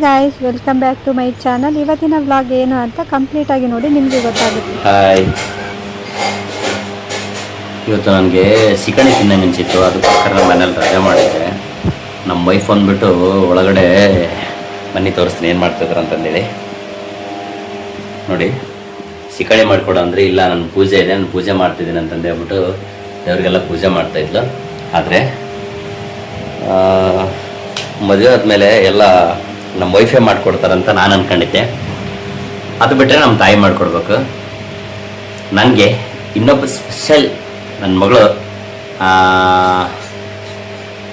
Guys, welcome back to my channel. ಇವತ್ತಿನ vlog ಏನು ಅಂತ ಕಂಪ್ಲೀಟ್ ಆಗಿ ನೋಡಿ ನಿಮಗೆ ಗೊತ್ತಾಗುತ್ತೆ. ಹಾಯ್, ಇವತ್ತು ನನಗೆ ಸಿಕಣಿ ತಿನ್ನೋ ಮಿಂಚಿತ್ತು. ಅದಕ್ಕೋಸ್ಕರ ನಮ್ಮ ಮನೇಲಿ ರಜೆ ಮಾಡಿದ್ದೆ. ನಮ್ಮ ವೈಫ್ ಅಂದ್ಬಿಟ್ಟು ಒಳಗಡೆ ಬನ್ನಿ ತೋರಿಸ್ತೀನಿ ಏನು ಮಾಡ್ತಿದ್ರು ಅಂತಂದೇಳಿ. ನೋಡಿ, ಸಿಕಣಿ ಮಾಡಿಕೊಡು ಅಂದರೆ ಇಲ್ಲ, ನನ್ನ ಪೂಜೆ ಇದೆ, ನಾನು ಪೂಜೆ ಮಾಡ್ತಿದ್ದೀನಿ ಅಂತಂದು ಹೇಳ್ಬಿಟ್ಟು ದೇವ್ರಿಗೆಲ್ಲ ಪೂಜೆ ಮಾಡ್ತಾಯಿದ್ಲು. ಆದರೆ ಮದುವೆ ಆದಮೇಲೆ ಎಲ್ಲ ನಮ್ಮ ವೈಫೇ ಮಾಡಿಕೊಡ್ತಾರಂತ ನಾನು ಅಂದ್ಕೊಂಡಿದ್ದೆ. ಅದು ಬಿಟ್ಟರೆ ನಮ್ಮ ತಾಯಿ ಮಾಡಿಕೊಡ್ಬೇಕು. ನನಗೆ ಇನ್ನೊಬ್ಬ ಸ್ಪೆಷಲ್ ನನ್ನ ಮಗಳು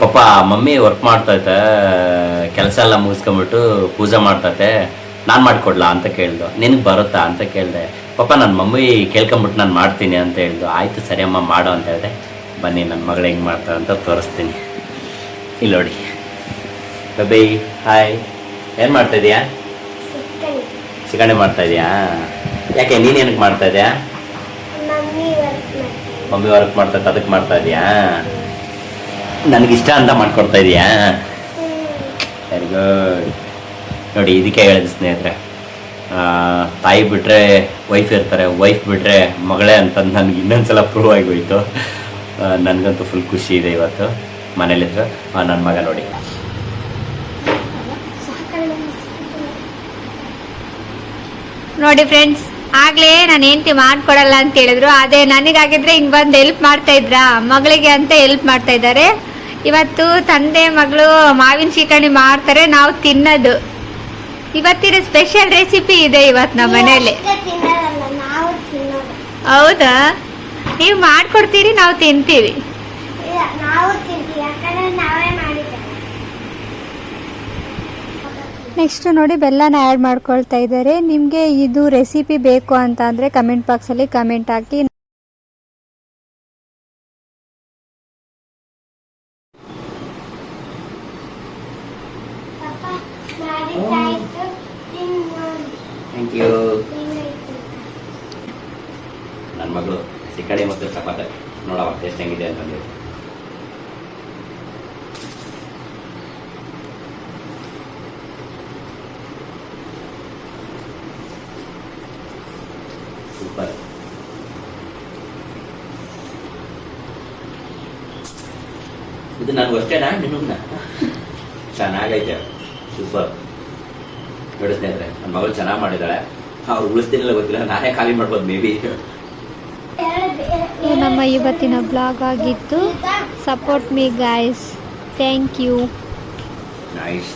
ಪಾಪ ಮಮ್ಮಿ ವರ್ಕ್ ಮಾಡ್ತೈತೆ, ಕೆಲಸ ಎಲ್ಲ ಮುಗಿಸ್ಕೊಂಬಿಟ್ಟು ಪೂಜೆ ಮಾಡ್ತೈತೆ, ನಾನು ಮಾಡಿಕೊಡ್ಲಾ ಅಂತ ಕೇಳ್ದು. ನಿನಗೆ ಬರುತ್ತಾ ಅಂತ ಕೇಳಿದೆ. ಪಾಪ ನನ್ನ ಮಮ್ಮಿ ಕೇಳ್ಕೊಂಬಿಟ್ಟು ನಾನು ಮಾಡ್ತೀನಿ ಅಂತ ಹೇಳ್ದು. ಆಯಿತು ಸರಿ ಅಮ್ಮ ಮಾಡು ಅಂತ ಹೇಳಿದೆ. ಬನ್ನಿ ನನ್ನ ಮಗಳು ಹೆಂಗೆ ಮಾಡ್ತಾರೆ ಅಂತ ತೋರಿಸ್ತೀನಿ. ಇಲ್ಲಿ ನೋಡಿ ಬೈ. ಹಾಯ್, ಏನು ಮಾಡ್ತಾಯಿದ್ಯಾ? ಸಿಕಣಿ ಮಾಡ್ತಾಯಿದ್ಯಾ? ಯಾಕೆ ನೀನು ಏನಕ್ಕೆ ಮಾಡ್ತಾಯಿದ್ಯಾ? ಮಮ್ಮಿ ವರ್ಕ್ ಮಾಡ್ತೈತೆ ಅದಕ್ಕೆ ಮಾಡ್ತಾ ಇದೆಯಾ? ನನಗಿಷ್ಟ ಅಂತ ಮಾಡ್ಕೊಡ್ತಾ ಇದೆಯಾ? Very good. ನೋಡಿ, ಇದಕ್ಕೆ ಹೇಳಿದ ಸ್ನೇಹಿತರೆ, ತಾಯಿ ಬಿಟ್ಟರೆ ವೈಫ್ ಇರ್ತಾರೆ, ವೈಫ್ ಬಿಟ್ಟರೆ ಮಗಳೇ ಅಂತಂದು ನನಗೆ ಇನ್ನೊಂದ್ಸಲ ಪ್ರೂವ್ ಆಗೋಯ್ತು. ನನಗಂತೂ ಫುಲ್ ಖುಷಿ ಇದೆ ಇವತ್ತು ಮನೇಲಿದ್ರು. ನನ್ನ ಮಗ ನೋಡಿ, ನೋಡಿ ಫ್ರೆಂಡ್ಸ್, ಆಗ್ಲೇ ನಾನು ಹೆಂಡತಿ ಮಾಡ್ಕೊಡಲ್ಲ ಅಂತ ಹೇಳಿದ್ರು. ಅದೇ ನನಗಾಗಿದ್ರೆ ಹಿಂಗೆ ಬಂದು ಹೆಲ್ಪ್ ಮಾಡ್ತಾ ಇದ್ರ, ಮಗಳಿಗೆ ಅಂತ ಹೆಲ್ಪ್ ಮಾಡ್ತಾ ಇದ್ದಾರೆ. ಇವತ್ತು ತಂದೆ ಮಗಳು ಮಾವಿನ ಸಿಕಣಿ ಮಾಡ್ತಾರೆ, ನಾವು ತಿನ್ನೋದು. ಇವತ್ತಿನ ಸ್ಪೆಷಲ್ ರೆಸಿಪಿ ಇದೆ ಇವತ್ತು ನಮ್ಮ ಮನೇಲಿ. ಹೌದಾ? ನೀವು ಮಾಡ್ಕೊಡ್ತೀರಿ, ನಾವು ತಿಂತೀವಿ. ನೆಕ್ಸ್ಟ್ ನೋಡಿ, ಬೆಲ್ಲನ ಆ್ಯಡ್ ಮಾಡ್ಕೊಳ್ತಾ ಇದ್ದಾರೆ. ನಿಮಗೆ ಇದು ರೆಸಿಪಿ ಬೇಕು ಅಂತ ಅಂದರೆ ಕಮೆಂಟ್ ಬಾಕ್ಸಲ್ಲಿ ಕಮೆಂಟ್ ಹಾಕಿ. Thank you. ನನ್ನ ಮಗಳು ಸಿಕಣಿ ಮತ್ತು ಚಪಾತಿ ನೋಡವ ಟೇಸ್ಟ್ ಹೆಂಗಿದೆ ಅಂತಂದು. ಸೂಪರ್. ಇದು ನನಗೂ ಅಷ್ಟೇನಾ ನಿನ್ನ? ಚೆನ್ನಾಗೈತೆ, ಸೂಪರ್. ನೋಡಿ ಸ್ನೇಹಿತರೆ, ನನ್ನ ಮಗಳು ಚೆನ್ನಾಗಿ ಮಾಡಿದ್ದಾಳೆ. ಅವ್ರು ಉಳಿಸ್ತೀನಿಲ್ಲ ಗೊತ್ತಿಲ್ಲ, ನಾನೇ ಖಾಲಿ ಮಾಡ್ಬೋದು ಮೇ ಬಿ. ನಮ್ಮ ಇವತ್ತಿನ ಬ್ಲಾಗ್ ಆಗಿತ್ತು. Support me guys. Thank you. Nice.